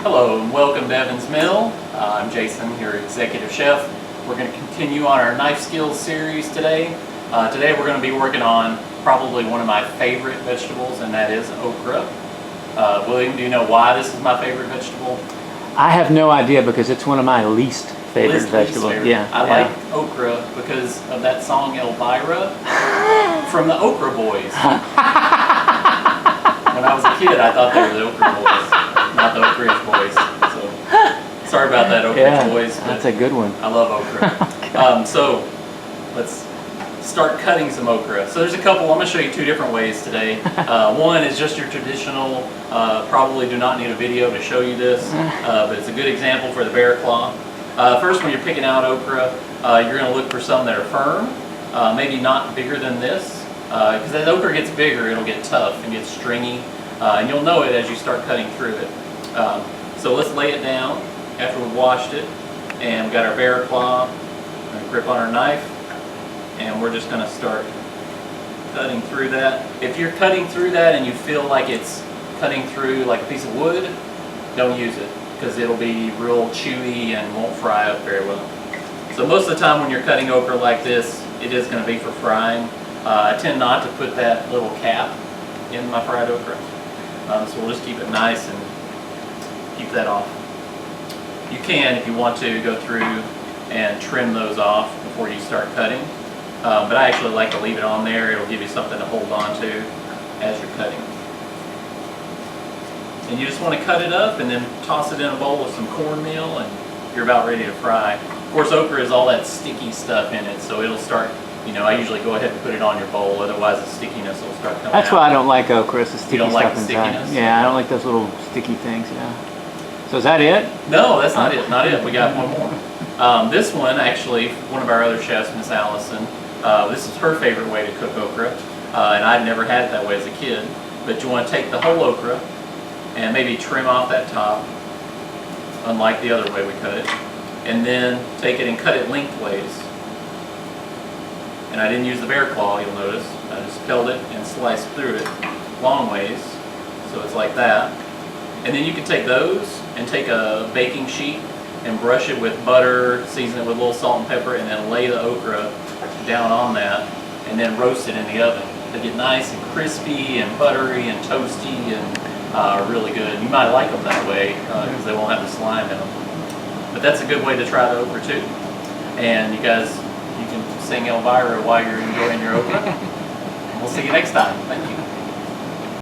Hello and welcome to Evans Mill. I'm Jason, your executive chef. We're going to continue on our knife skills series today. Today we're going to be working on probably one of my favorite vegetables, and that is okra. William, do you know why this is my favorite vegetable? I have no idea because it's one of my least favorite vegetables. Yeah, I like okra because of that song Elvira from the Okra Boys. When I was a kid, I thought they were the Okra Boys, not the Okra Boys. So sorry about that, Okra Boys. That's a good one. I love okra. So let's start cutting some okra. So there's a couple. I'm going to show you two different ways today. One is just your traditional, probably do not need a video to show you this, but it's a good example for the bear claw. First, when you're picking out okra, you're going to look for some that are firm, maybe not bigger than this, because as okra gets bigger, it'll get tough and get stringy, and you'll know it as you start cutting through it. So let's lay it down after we've washed it, and we've got our bear claw, and grip on our knife, and we're just going to start cutting through that. If you're cutting through that and you feel like it's cutting through like a piece of wood, don't use it, because it'll be real chewy and won't fry up very well. So most of the time when you're cutting okra like this, it is going to be for frying. I tend not to put that little cap in my fried okra, so we'll just keep it nice and keep that off. You can, if you want to, go through and trim those off before you start cutting, but I actually like to leave it on there. It'll give you something to hold on to as you're cutting. And you just want to cut it up and then toss it in a bowl with some cornmeal, and you're about ready to fry. Of course, okra has all that sticky stuff in it, so it'll start, I usually go ahead and put it on your bowl, otherwise the stickiness will start coming out. That's why I don't like okra, it's the sticky stuff inside. You don't like the stickiness? Yeah, I don't like those little sticky things, So is that it? No, that's not it, not it. We got one more. This one, actually, one of our other chefs, Miss Allison, this is her favorite way to cook okra, and I'd never had it that way as a kid. But you want to take the whole okra and maybe trim off that top, unlike the other way we cut it, and then take it and cut it lengthways. And I didn't use the bear claw, you'll notice. I just held it and sliced through it long ways, so it's like that. And then you can take those and take a baking sheet and brush it with butter, season it with a little salt and pepper, and then lay the okra down on that, and then roast it in the oven. They get nice and crispy and buttery and toasty and really good. You might like them that way because they won't have the slime in them. But that's a good way to try the okra too. And you guys, you can sing Elvira while you're enjoying your okra. We'll see you next time. Thank you.